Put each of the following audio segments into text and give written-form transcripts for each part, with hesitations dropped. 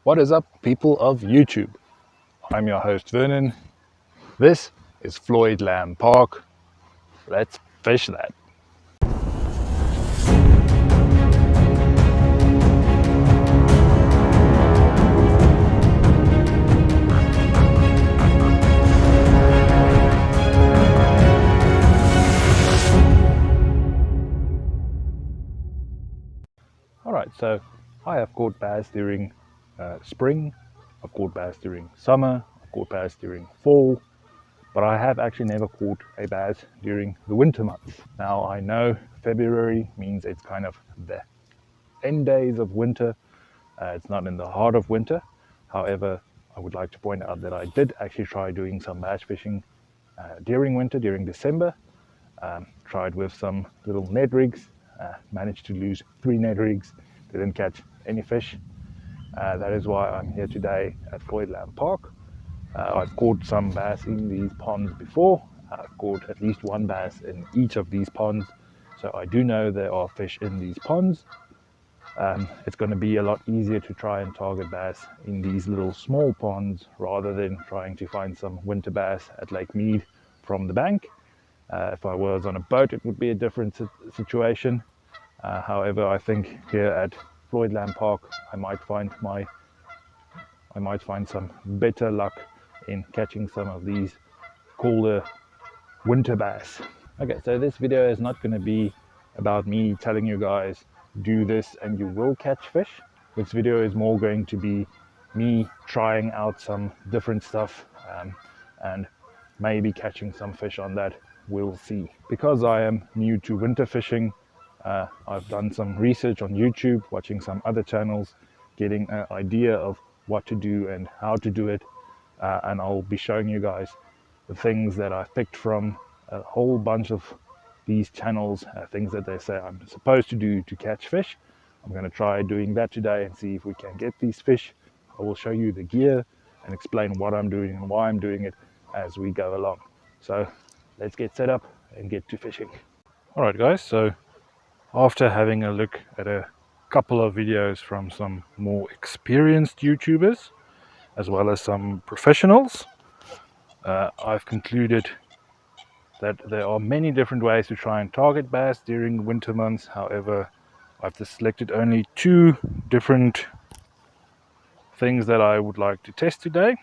What is up, people of YouTube? I'm your host Vernon. This is Floyd Lamb Park. Let's fish that. Alright, so I have caught bass during spring, I've caught bass during summer, I've caught bass during fall, but I have actually never caught a bass during the winter months. Now I know February means it's kind of the end days of winter. It's not in the heart of winter. However, I would like to point out that I did actually try doing some bass fishing during winter, during December. Tried with some little Ned rigs, managed to lose 3 Ned rigs, didn't catch any fish. That is why I'm here today at Floyd Lamb Park. I've caught some bass in these ponds before. I've caught at least 1 bass in each of these ponds, so I do know there are fish in these ponds. It's going to be a lot easier to try and target bass in these little small ponds rather than trying to find some winter bass at Lake Mead from the bank. If I was on a boat, it would be a different situation. However, I think here at Floyd Lamb Park, I might find some better luck in catching some of these colder winter bass. Okay, so this video is not going to be about me telling you guys do this and you will catch fish. This video is more going to be me trying out some different stuff and maybe catching some fish on that. We'll see. Because I am new to winter fishing, I've done some research on YouTube, watching some other channels, getting an idea of what to do and how to do it, and I'll be showing you guys the things that I picked from a whole bunch of these channels, things that they say I'm supposed to do to catch fish. I'm going to try doing that today and see if we can get these fish. I will show you the gear and explain what I'm doing and why I'm doing it as we go along. So let's get set up and get to fishing. Alright guys, so after having a look at a couple of videos from some more experienced YouTubers as well as some professionals, I've concluded that there are many different ways to try and target bass during winter months. However, I've just selected only 2 different things that I would like to test today.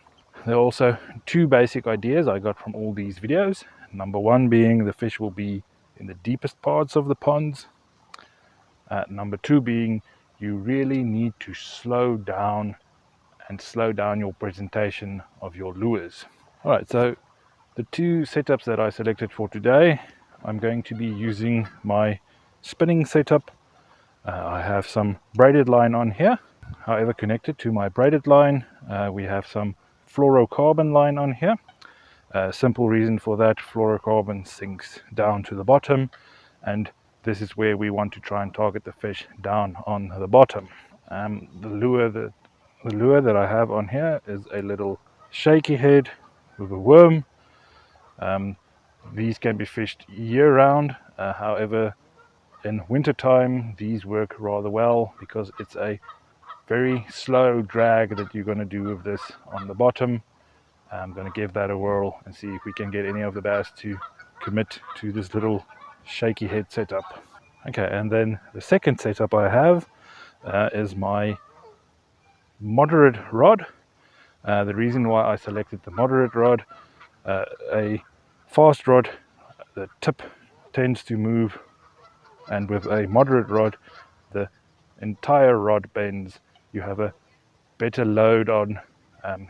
There are also 2 basic ideas I got from all these videos. Number 1 being the fish will be in the deepest parts of the ponds. Number 2 being you really need to slow down your presentation of your lures. Alright, so the 2 setups that I selected for today, I'm going to be using my spinning setup. I have some braided line on here. However, connected to my braided line, we have some fluorocarbon line on here. Simple reason for that, fluorocarbon sinks down to the bottom, and this is where we want to try and target the fish down on the bottom. The lure that I have on here is a little shaky head with a worm. These can be fished year round. However, in winter time these work rather well because it's a very slow drag that you're going to do with this on the bottom. I'm going to give that a whirl and see if we can get any of the bass to commit to this little shaky head setup. Okay, and then the second setup I have is my moderate rod. The reason why I selected the moderate rod, a fast rod, the tip tends to move, and with a moderate rod the entire rod bends. You have a better load on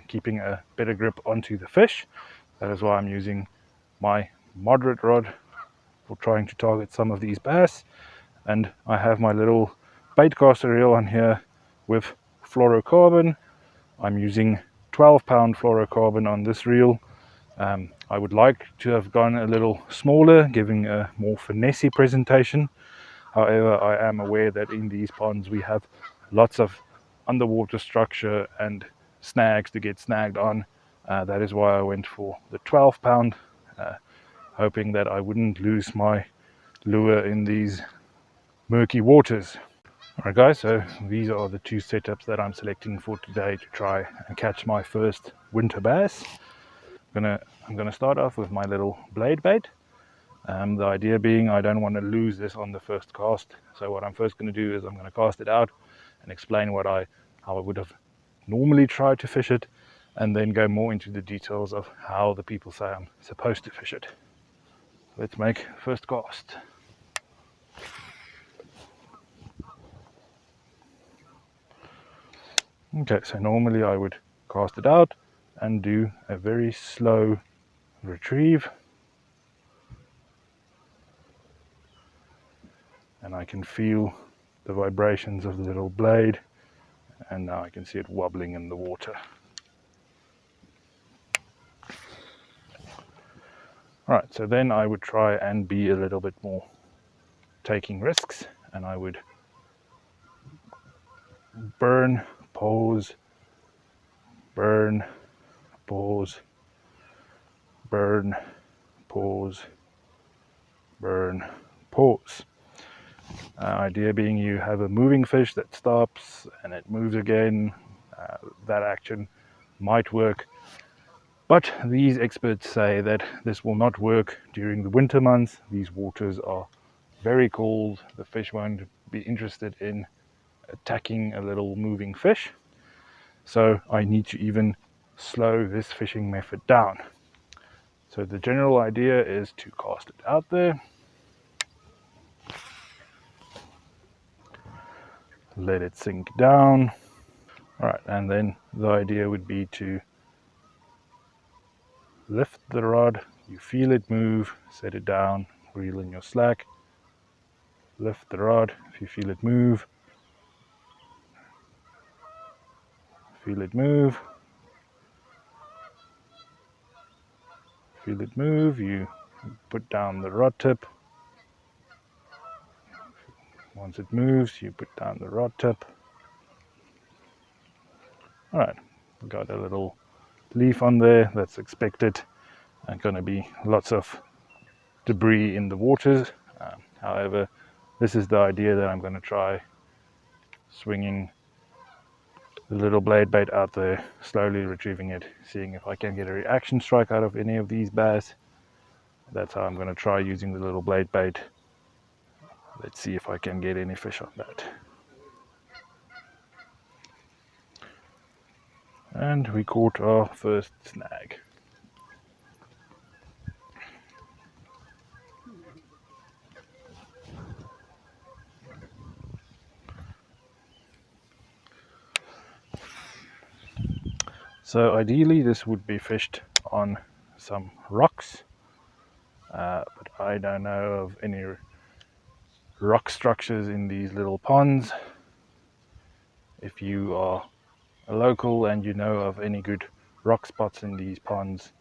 keeping a better grip onto the fish. That is why I'm using my moderate rod for trying to target some of these bass. And I have my little bait caster reel on here with fluorocarbon. I'm using 12-pound fluorocarbon on this reel. I would like to have gone a little smaller, giving a more finessey presentation. However, I am aware that in these ponds we have lots of underwater structure and snags to get snagged on. That is why I went for the 12-pound, hoping that I wouldn't lose my lure in these murky waters. Alright guys, so these are the two setups that I'm selecting for today to try and catch my first winter bass. I'm gonna start off with my little blade bait. The idea being I don't want to lose this on the first cast. So what I'm first going to do is I'm going to cast it out and explain how I would have normally tried to fish it, and then go more into the details of how the people say I'm supposed to fish it. Let's make first cast. Okay, so normally I would cast it out and do a very slow retrieve, and I can feel the vibrations of the little blade, and now I can see it wobbling in the water. Right, so then I would try and be a little bit more taking risks, and I would burn, pause, burn, pause, burn, pause, burn, pause. Idea being you have a moving fish that stops and it moves again. That action might work, but these experts say that this will not work during the winter months. These waters are very cold. The fish won't be interested in attacking a little moving fish. So I need to even slow this fishing method down. So the general idea is to cast it out there, let it sink down. All right, and then the idea would be to lift the rod, you feel it move, set it down, reel in your slack, lift the rod, if you feel it move, feel it move, feel it move, you put down the rod tip. Once it moves, you put down the rod tip. All right, got a little leaf on there, that's expected, and going to be lots of debris in the waters. However, this is the idea that I'm going to try swinging the little blade bait out there, slowly retrieving it, seeing if I can get a reaction strike out of any of these bass. That's how I'm going to try using the little blade bait. Let's see if I can get any fish on that. And we caught our first snag. So ideally this would be fished on some rocks, but I don't know of any rock structures in these little ponds. If you are a local and you know of any good rock spots in these ponds,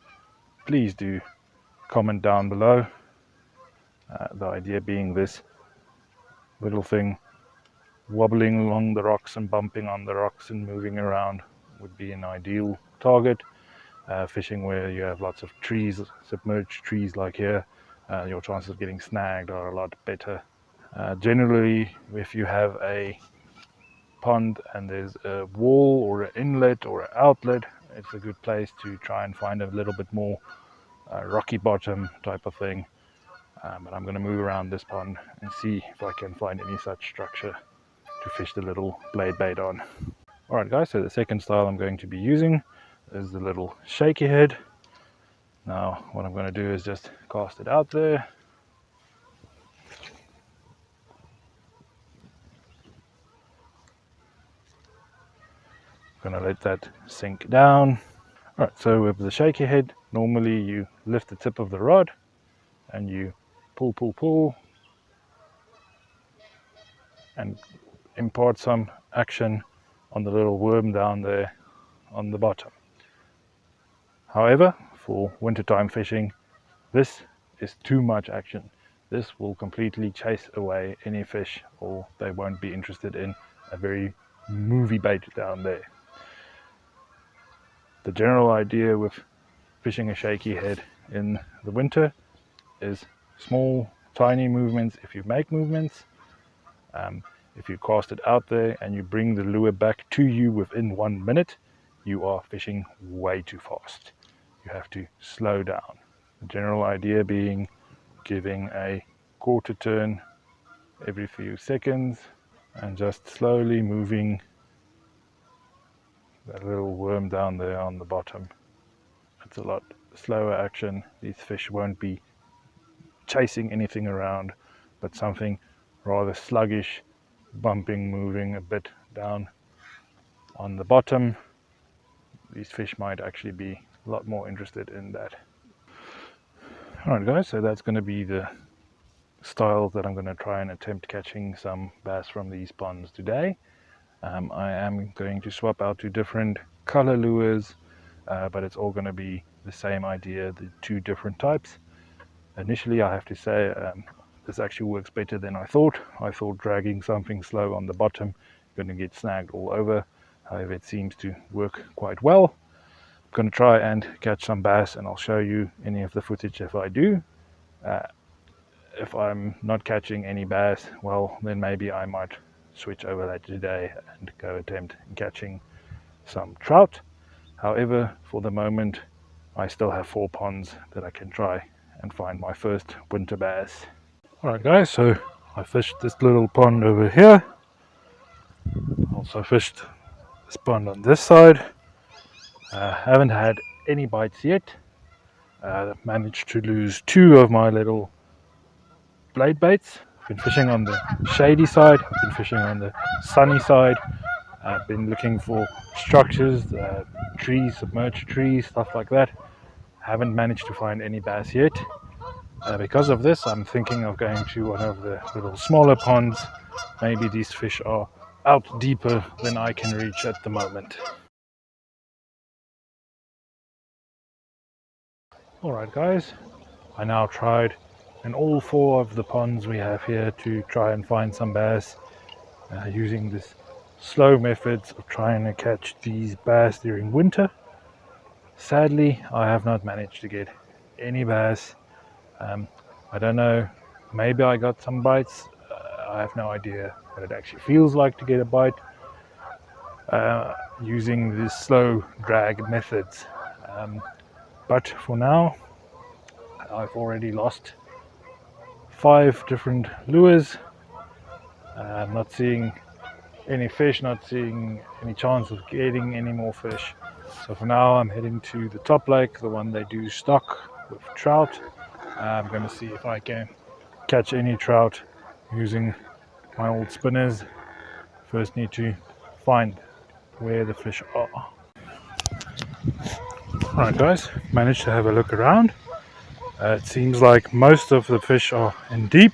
please do comment down below. The idea being this little thing wobbling along the rocks and bumping on the rocks and moving around would be an ideal target. Fishing where you have lots of trees, submerged trees like here, your chances of getting snagged are a lot better. Generally, if you have a pond and there's a wall or an inlet or an outlet, it's a good place to try and find a little bit more rocky bottom type of thing. But I'm going to move around this pond and see if I can find any such structure to fish the little blade bait on. Alright guys, so the second style I'm going to be using is the little shaky head. Now what I'm going to do is just cast it out there. I'm going to let that sink down. Alright, so with the shaky head, normally you lift the tip of the rod and you pull, pull, pull, and impart some action on the little worm down there on the bottom. However, for wintertime fishing, this is too much action. This will completely chase away any fish, or they won't be interested in a very movie bait down there. The general idea with fishing a shaky head in the winter is small, tiny movements. If you make movements, If you cast it out there and you bring the lure back to you within 1 minute, you are fishing way too fast. You have to slow down. The general idea being giving a quarter turn every few seconds and just slowly moving that little worm down there on the bottom. It's a lot slower action. These fish won't be chasing anything around, but something rather sluggish, bumping, moving a bit down on the bottom. These fish might actually be a lot more interested in that. Alright guys, so that's going to be the style that I'm going to try and attempt catching some bass from these ponds today. I am going to swap out to different color lures, but it's all going to be the same idea, the two different types. Initially, I have to say, this actually works better than I thought. I thought dragging something slow on the bottom, going to get snagged all over. However, it seems to work quite well. I'm going to try and catch some bass, and I'll show you any of the footage if I do. If I'm not catching any bass, well, then maybe I might switch over later today and go attempt catching some trout. However, for the moment, I still have 4 ponds that I can try and find my first winter bass. Alright guys, so I fished this little pond over here. Also fished this pond on this side. Haven't had any bites yet. Managed to lose 2 of my little blade baits. I've been fishing on the shady side, I've been fishing on the sunny side. I've been looking for structures, trees, submerged trees, stuff like that. Haven't managed to find any bass yet. Because of this, I'm thinking of going to one of the little smaller ponds. Maybe these fish are out deeper than I can reach at the moment. Alright guys, I now tried in all 4 of the ponds we have here to try and find some bass, using this slow methods of trying to catch these bass during winter. Sadly, I have not managed to get any bass. I don't know, maybe I got some bites. I have no idea what it actually feels like to get a bite using these slow drag methods. But for now, I've already lost 5 different lures. I'm not seeing any fish, not seeing any chance of getting any more fish. So for now, I'm heading to the top lake, the one they do stock with trout. I'm going to see if I can catch any trout using my old spinners. First need to find where the fish are. Alright guys, managed to have a look around. It seems like most of the fish are in deep,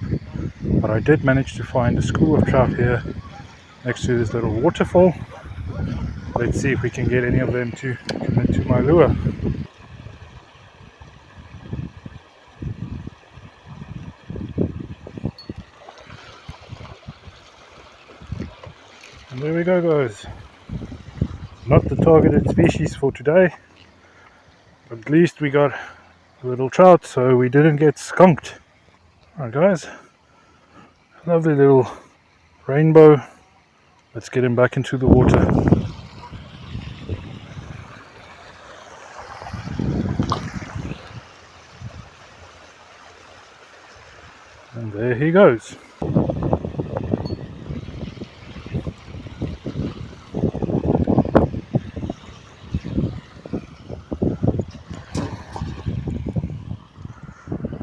but I did manage to find a school of trout here next to this little waterfall. Let's see if we can get any of them to come into my lure. And there we go guys. Not the targeted species for today, but at least we got a little trout, so we didn't get skunked. Alright guys, lovely little rainbow. Let's get him back into the water. And there he goes.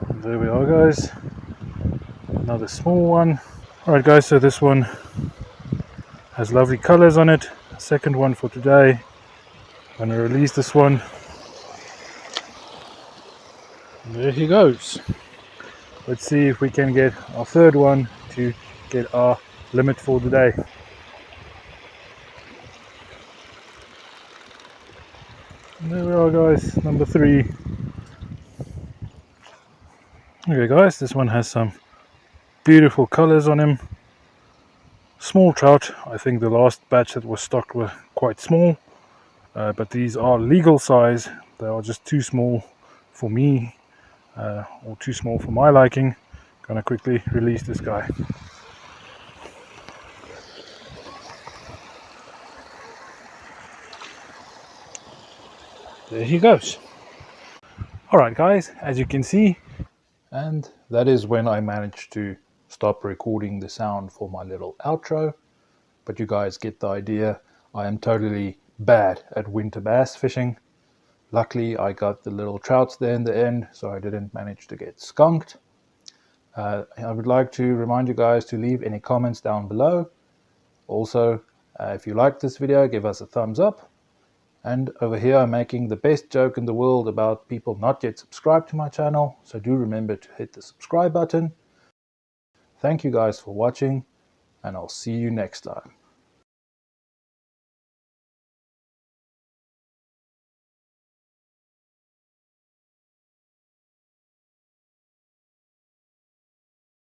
And there we are guys. Another small one. Alright guys, so this one has lovely colors on it. Second one for today. I'm going to release this one. And there he goes. Let's see if we can get our third one to get our limit for the day. And there we are guys, number 3. Okay guys, this one has some beautiful colors on him. Small trout. I think the last batch that was stocked were quite small, but these are legal size. They are just too small for me, or too small for my liking. Gonna quickly release this guy. there he goes. All right, guys, as you can see, and that is when I managed to stop recording the sound for my little outro. But you guys get the idea. I am totally bad at winter bass fishing. Luckily, I got the little trouts there in the end, so I didn't manage to get skunked. I would like to remind you guys to leave any comments down below. Also, if you like this video, give us a thumbs up. And over here, I'm making the best joke in the world about people not yet subscribed to my channel, so do remember to hit the subscribe button. Thank you guys for watching, and I'll see you next time.